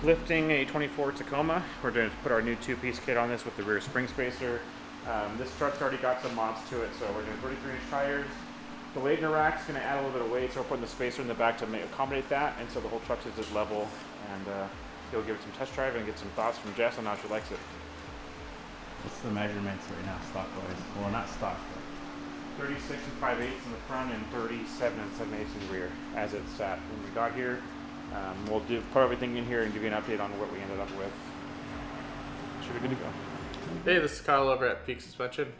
lifting a 24 Tacoma. We're going to put our new two-piece kit on this with the rear spring spacer. This truck's already got some mods to it, so we're doing 33-inch tires. The Laden rack's going to add a little bit of weight, so we're putting the spacer in the back to accommodate that, and so the whole truck is just level. And he'll give it some test drive and get some thoughts from Jess on how she likes it. What's the measurements right now, stock-wise? Well, not stock, but 36 and 5/8 in the front and 37 and 7/8 in the rear as it's sat. When we got here, we'll put everything in here and give you an update on what we ended up with. Should be good to go. Hey, this is Kyle over at Peak Suspension.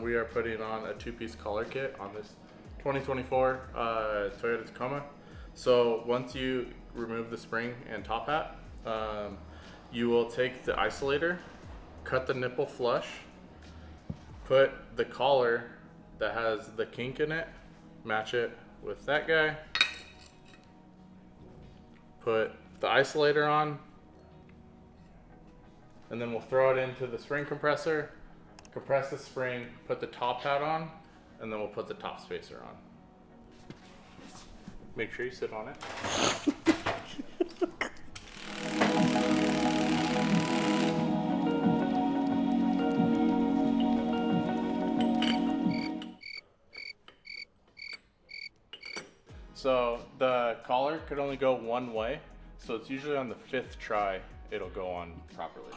We are putting on a two-piece collar kit on this 2024 Toyota Tacoma. So once you remove the spring and top hat, you will take the isolator, cut the nipple flush, put the collar that has the kink in it, match it with that guy, put the isolator on, and then we'll throw it into the spring compressor, compress the spring, put the top hat on, and then we'll put the top spacer on. Make sure you sit on it. So the collar could only go one way, so it's usually on the 5th try it'll go on properly.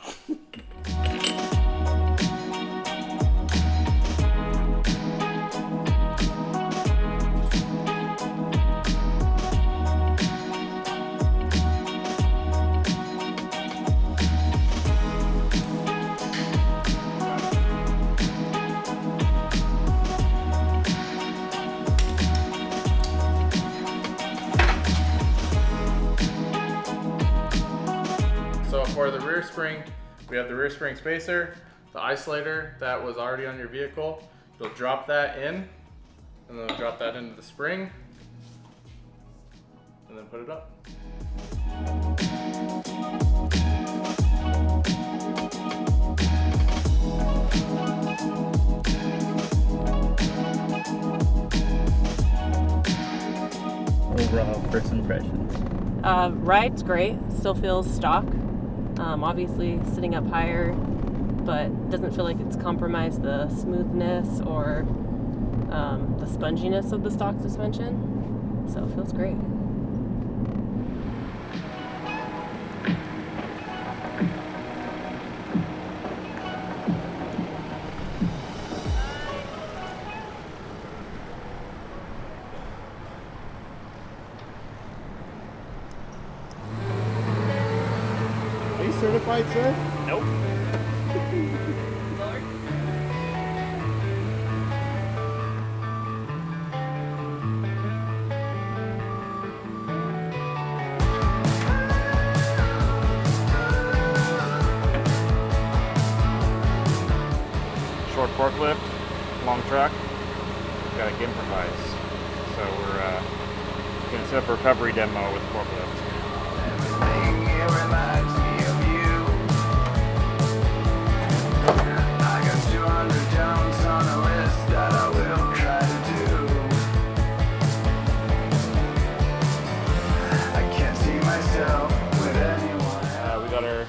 So for the rear spring, we have the rear spring spacer, the isolator that was already on your vehicle. You'll drop that in, and then drop that into the spring, and then put it up. overall first impressions. Ride's great, still feels stock. Obviously sitting up higher, but doesn't feel like it's compromised the smoothness or the sponginess of the stock suspension. So it feels great. Are you certified, sir? Nope. Short forklift, long truck, gotta improvise. So we're gonna set up a recovery demo with forklift. Everything here reminds me of you. I got 200 downs on a list that I will try to do. I can't see myself with anyone. We got our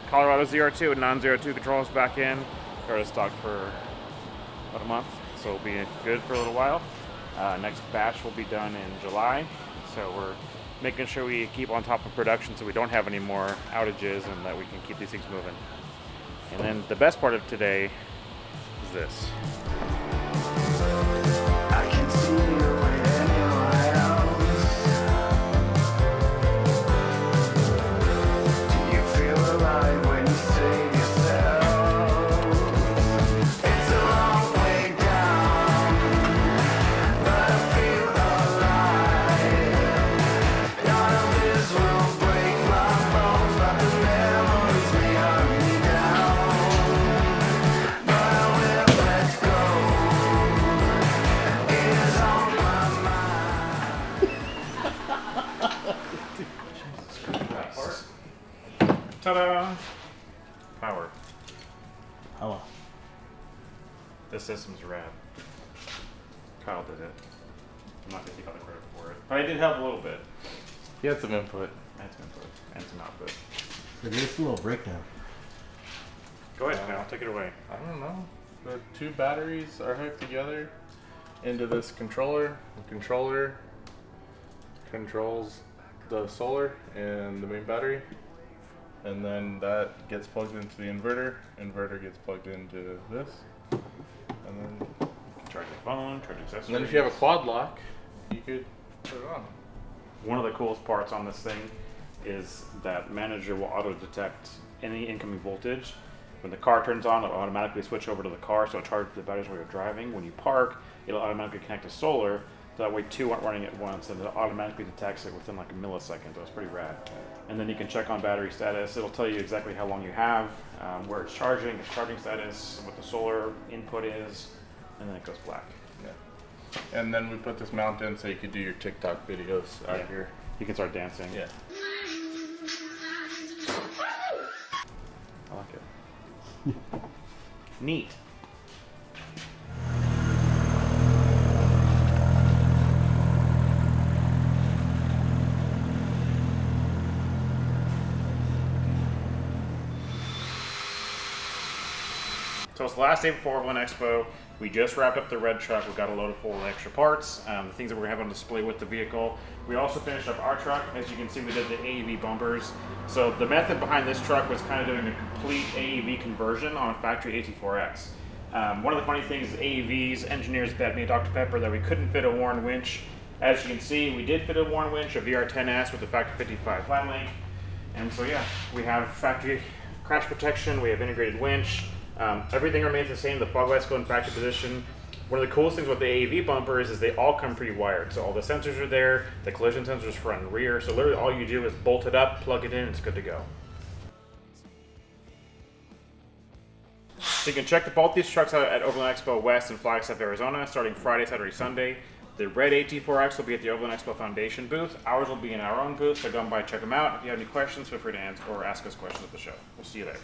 Colorado ZR2 and non-ZR2 controls back in. Started stock for about a month, so we'll be good for a little while. Next batch will be done in July, so we're making sure we keep on top of production so we don't have any more outages and that we can keep these things moving. And then the best part of today is this. I can see you with anyone else. Do you feel alive when you save yourself? It's a long way down, but I feel alive. None of this will break my bones, but the memories may hurt me down. But I will let go. It is on my mind. Ta-da! Power. Oh, This system's rad. Kyle did it. I'm not gonna take all the credit for it, but I did help a little bit. He had some input. I had some input and some output. So give us a little breakdown. Go ahead, Kyle. Take it away. I don't know. The two batteries are hooked together into this controller. The controller controls the solar and the main battery. And then that gets plugged into the inverter. Inverter gets plugged into this. And then Charge your phone, charge accessories. And then if you have a quad lock, you could put it on. One of the coolest parts on this thing is that manager will auto detect any incoming voltage. When the car turns on, it'll automatically switch over to the car, so it charges the batteries while you're driving. When you park, it'll automatically connect to solar, so that way two aren't running at once, and it automatically detects it within like a millisecond, so it's pretty rad. And then you can check on battery status. It'll tell you exactly how long you have, where it's charging, its charging status, what the solar input is, and then it goes black. Yeah. And then we put this mount in so you could do your TikTok videos out here. You can start dancing. Yeah. I like it. Neat. So it's the last day before Overland Expo. We just wrapped up the red truck. We got a load full of extra parts, the things that we're gonna have on display with the vehicle. We also finished up our truck. As you can see, we did the AEV bumpers. So the method behind this truck was kind of doing a complete AEV conversion on a factory AT4X. One of the funny things is AEVs, engineers bet me, Dr. Pepper, that we couldn't fit a Warren winch. As you can see, we did fit a Warren winch, a VR10S with a factory 55 flat link. And so yeah, we have factory crash protection, we have integrated winch. Everything remains the same. The fog lights go in factory position. One of the coolest things with the AEV bumpers is they all come pre-wired. So all the sensors are there, the collision sensors front and rear. So literally all you do is bolt it up, plug it in, and it's good to go. So you can check both these trucks out at Overland Expo West in Flagstaff, Arizona, starting Friday, Saturday, Sunday. The red AT4X will be at the Overland Expo Foundation booth. Ours will be in our own booth, so go by, check them out. If you have any questions, feel free to answer or ask us questions at the show. We'll see you there.